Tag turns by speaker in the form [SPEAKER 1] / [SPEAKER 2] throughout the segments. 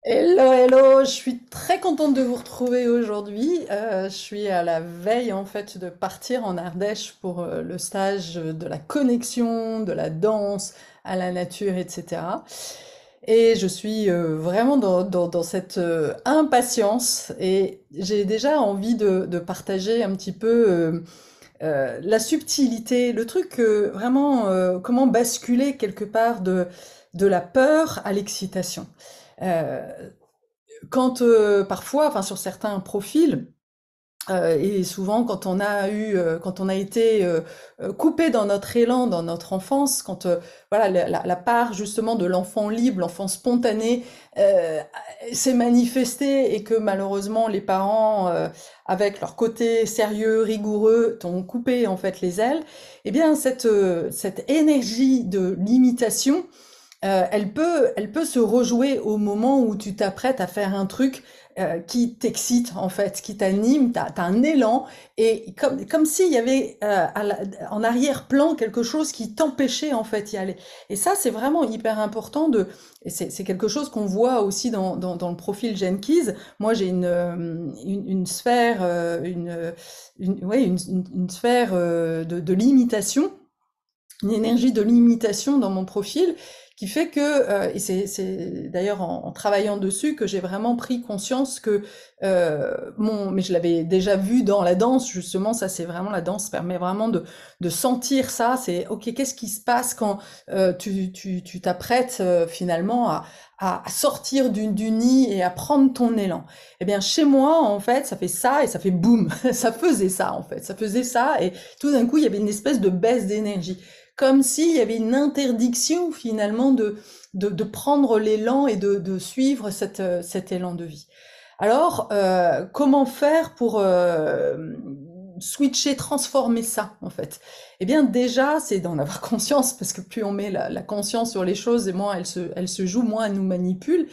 [SPEAKER 1] Hello, hello, je suis très contente de vous retrouver aujourd'hui. Je suis à la veille en fait de partir en Ardèche pour le stage de la connexion, de la danse à la nature, etc. Et je suis vraiment dans cette impatience et j'ai déjà envie de partager un petit peu la subtilité, le truc vraiment comment basculer quelque part de la peur à l'excitation. Euh, quand parfois, enfin sur certains profils, et souvent quand on a été coupé dans notre élan, dans notre enfance, quand voilà la part justement de l'enfant libre, l'enfant spontané euh, s'est manifestée et que malheureusement les parents, avec leur côté sérieux, rigoureux, t'ont coupé en fait les ailes, eh bien cette énergie de limitation elle peut se rejouer au moment où tu t'apprêtes à faire un truc qui t'excite en fait, qui t'anime, t'as un élan, et comme s'il y avait en arrière-plan quelque chose qui t'empêchait en fait d'y aller. Et ça, c'est vraiment hyper important et c'est quelque chose qu'on voit aussi dans le profil Jenkins. Moi, j'ai une sphère, ouais, une sphère de limitation, une énergie de limitation dans mon profil qui fait que, et c'est d'ailleurs en travaillant dessus que j'ai vraiment pris conscience que mais je l'avais déjà vu dans la danse justement, ça c'est vraiment la danse permet vraiment de sentir ça, c'est ok qu'est-ce qui se passe quand tu t'apprêtes finalement à sortir du nid et à prendre ton élan. Eh bien chez moi en fait ça fait ça et ça fait boum, ça faisait ça en fait, ça faisait ça et tout d'un coup il y avait une espèce de baisse d'énergie comme s'il y avait une interdiction finalement de prendre l'élan et de suivre cet élan de vie. Alors, comment faire pour switcher, transformer ça en fait? Eh bien déjà, c'est d'en avoir conscience, parce que plus on met la conscience sur les choses, et moins elle se joue, moins elle nous manipule.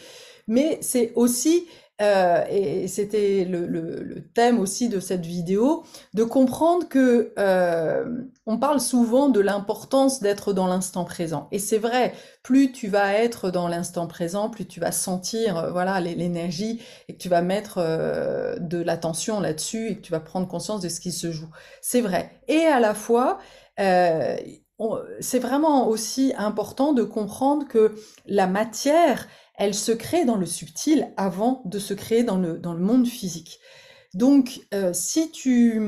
[SPEAKER 1] Mais c'est aussi, et c'était le thème aussi de cette vidéo, de comprendre que on parle souvent de l'importance d'être dans l'instant présent. Et c'est vrai, plus tu vas être dans l'instant présent, plus tu vas sentir voilà l'énergie et que tu vas mettre de l'attention là-dessus et que tu vas prendre conscience de ce qui se joue. C'est vrai. Et à la fois, euh, c'est vraiment aussi important de comprendre que la matière, elle se crée dans le subtil avant de se créer dans le monde physique. Donc, si tu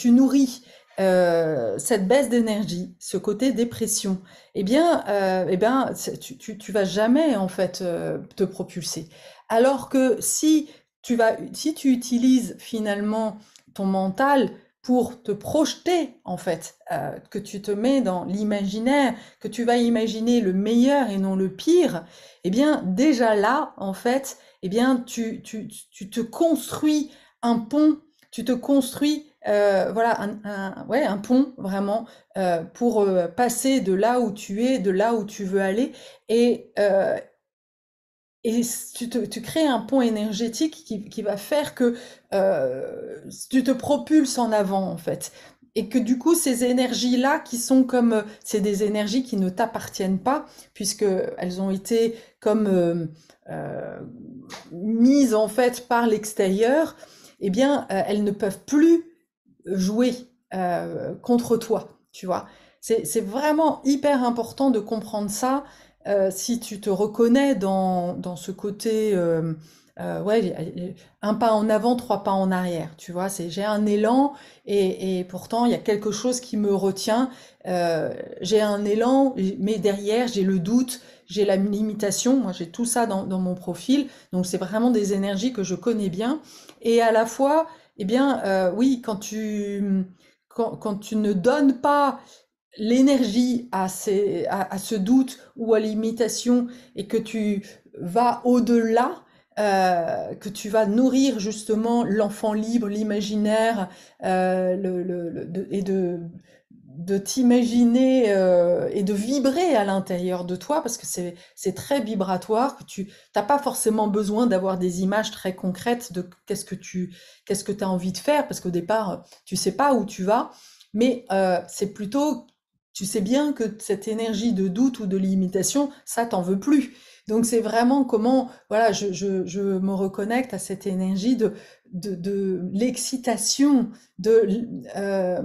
[SPEAKER 1] nourris cette baisse d'énergie, ce côté dépression, eh bien, tu vas jamais en fait te propulser. Alors que si tu utilises finalement ton mental pour te projeter en fait, que tu te mets dans l'imaginaire, que tu vas imaginer le meilleur et non le pire, eh bien déjà là en fait eh bien, tu te construis un pont, tu te construis voilà ouais, un pont vraiment pour passer de là où tu es, de là où tu veux aller, et, euh, et tu crées un pont énergétique qui va faire que tu te propulses en avant en fait. Et que du coup, ces énergies-là, qui sont comme, c'est des énergies qui ne t'appartiennent pas, puisque elles ont été comme euh, mises en fait par l'extérieur, eh bien, elles ne peuvent plus jouer contre toi, tu vois. C'est vraiment hyper important de comprendre ça si tu te reconnais dans ce côté, ouais, un pas en avant, trois pas en arrière, tu vois. J'ai un élan et pourtant il y a quelque chose qui me retient. J'ai un élan, mais derrière j'ai le doute, j'ai la limitation. Moi, j'ai tout ça dans mon profil, donc c'est vraiment des énergies que je connais bien. Et à la fois, eh bien, oui, quand tu ne donnes pas l'énergie à ce doute ou à l'imitation et que tu vas au-delà, que tu vas nourrir justement l'enfant libre, l'imaginaire, et de t'imaginer et de vibrer à l'intérieur de toi parce que c'est très vibratoire que tu t'as pas forcément besoin d'avoir des images très concrètes de qu'est-ce que tu as envie de faire parce qu'au départ tu sais pas où tu vas mais c'est plutôt tu sais bien que cette énergie de doute ou de limitation, ça t'en veux plus. Donc c'est vraiment comment, voilà, je me reconnecte à cette énergie de l'excitation, euh,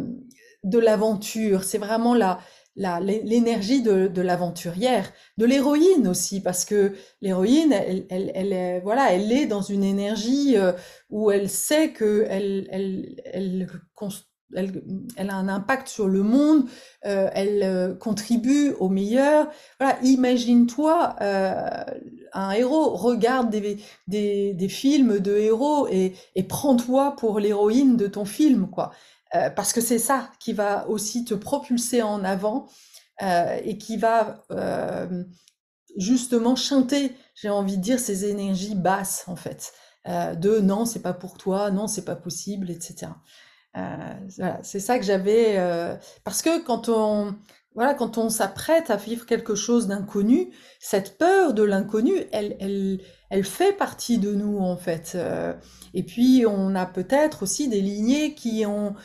[SPEAKER 1] de l'aventure. C'est vraiment l'énergie de l'aventurière, de l'héroïne aussi, parce que l'héroïne, elle est, voilà, elle est dans une énergie où elle sait que elle, elle a un impact sur le monde, elle contribue au meilleur. Voilà, imagine-toi un héros, regarde des films de héros et prends-toi pour l'héroïne de ton film, quoi. Parce que c'est ça qui va aussi te propulser en avant et qui va justement chanter, j'ai envie de dire, ces énergies basses, en fait. De non, c'est pas pour toi, non, c'est pas possible, etc. Voilà, c'est ça que j'avais. Parce que voilà, quand on s'apprête à vivre quelque chose d'inconnu, cette peur de l'inconnu, elle fait partie de nous en fait. Et puis on a peut-être aussi des lignées qui ont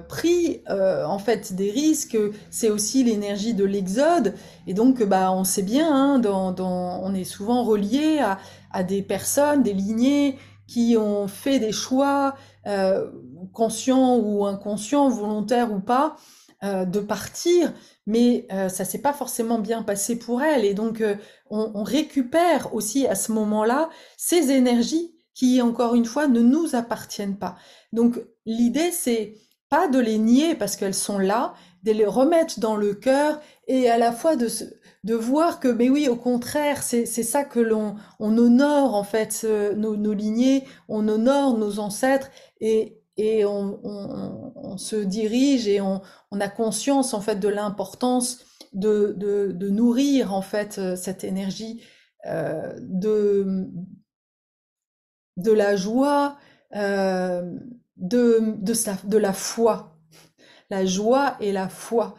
[SPEAKER 1] pris en fait des risques. C'est aussi l'énergie de l'exode. Et donc, bah, on sait bien, hein, on est souvent relié à des personnes, des lignées qui ont fait des choix. Conscient ou inconscient, volontaire ou pas, de partir, mais ça s'est pas forcément bien passé pour elle. Et donc, on récupère aussi à ce moment-là ces énergies qui, encore une fois, ne nous appartiennent pas. Donc, l'idée, c'est pas de les nier parce qu'elles sont là, de les remettre dans le cœur et à la fois de voir que, mais oui, au contraire, c'est ça que on honore en fait nos lignées, on honore nos ancêtres et on se dirige et on a conscience en fait de l'importance de nourrir en fait cette énergie de la joie, de la foi, la joie et la foi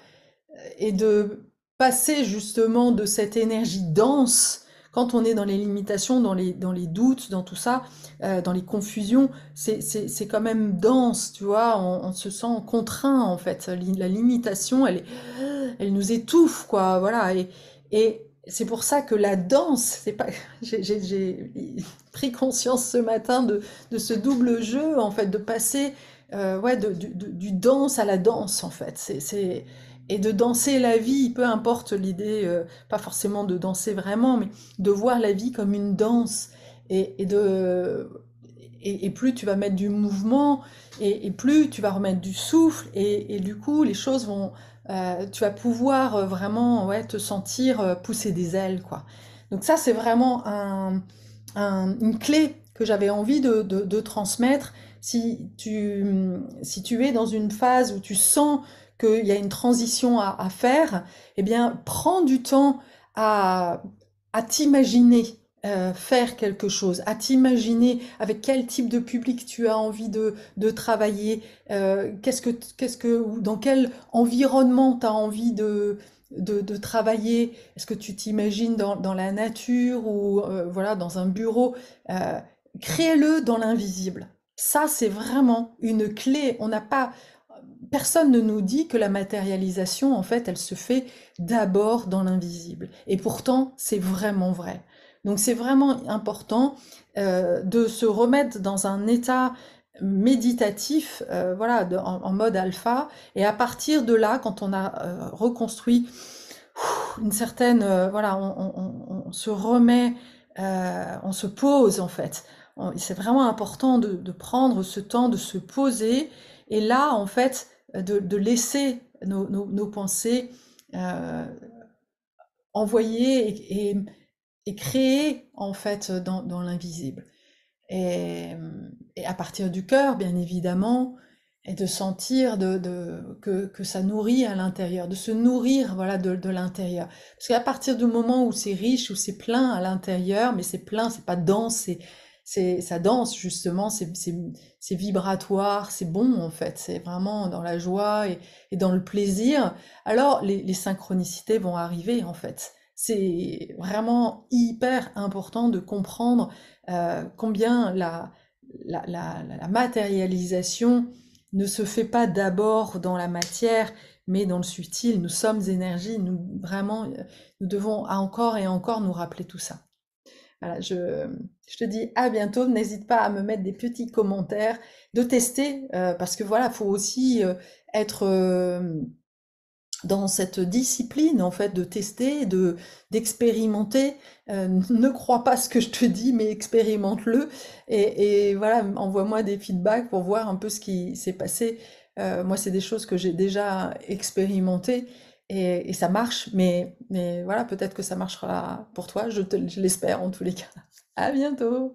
[SPEAKER 1] et de passer justement de cette énergie dense quand on est dans les limitations, dans les doutes, dans tout ça, dans les confusions, c'est quand même dense, tu vois, on se sent contraint en fait. La limitation, elle nous étouffe, quoi, voilà. Et c'est pour ça que la danse, c'est pas, j'ai pris conscience ce matin de ce double jeu, en fait, de passer ouais, du danse à la danse, en fait. Et de danser la vie, peu importe l'idée, pas forcément de danser vraiment, mais de voir la vie comme une danse. Et plus tu vas mettre du mouvement, et plus tu vas remettre du souffle, et du coup, les choses vont, tu vas pouvoir vraiment ouais, te sentir pousser des ailes, quoi. Donc ça, c'est vraiment une clé que j'avais envie de transmettre. Si tu es dans une phase où tu sens qu'il y a une transition à faire, eh bien, prends du temps à, à t'imaginer faire quelque chose, à t'imaginer avec quel type de public tu as envie de travailler, dans quel environnement tu as envie de travailler. Est-ce que tu t'imagines dans la nature ou voilà, dans un bureau? Euh, Crée-le dans l'invisible. Ça, c'est vraiment une clé. On n'a pas, personne ne nous dit que la matérialisation, en fait, elle se fait d'abord dans l'invisible. Et pourtant, c'est vraiment vrai. Donc, c'est vraiment important de se remettre dans un état méditatif, voilà, en mode alpha. Et à partir de là, quand on a reconstruit une certaine, voilà, on se remet, on se pose en fait. C'est vraiment important de prendre ce temps de se poser et là, en fait, de laisser nos pensées envoyer et créer en fait dans l'invisible. Et, et à partir du cœur, bien évidemment, et de sentir que ça nourrit à l'intérieur, de se nourrir voilà, de l'intérieur. Parce qu'à partir du moment où c'est riche, où c'est plein à l'intérieur, mais c'est plein, c'est pas dense, ça danse justement, c'est vibratoire, c'est bon en fait, c'est vraiment dans la joie et dans le plaisir, alors les synchronicités vont arriver en fait. C'est vraiment hyper important de comprendre combien la matérialisation ne se fait pas d'abord dans la matière, mais dans le subtil, nous sommes énergie, nous vraiment, nous devons encore et encore nous rappeler tout ça. Voilà, je te dis à bientôt. N'hésite pas à me mettre des petits commentaires, de tester, parce que voilà, faut aussi être dans cette discipline en fait de tester, d'expérimenter. Ne crois pas ce que je te dis, mais expérimente-le et voilà, envoie-moi des feedbacks pour voir un peu ce qui s'est passé. Moi, c'est des choses que j'ai déjà expérimentées et ça marche, mais voilà, peut-être que ça marchera pour toi. Je l'espère en tous les cas. À bientôt.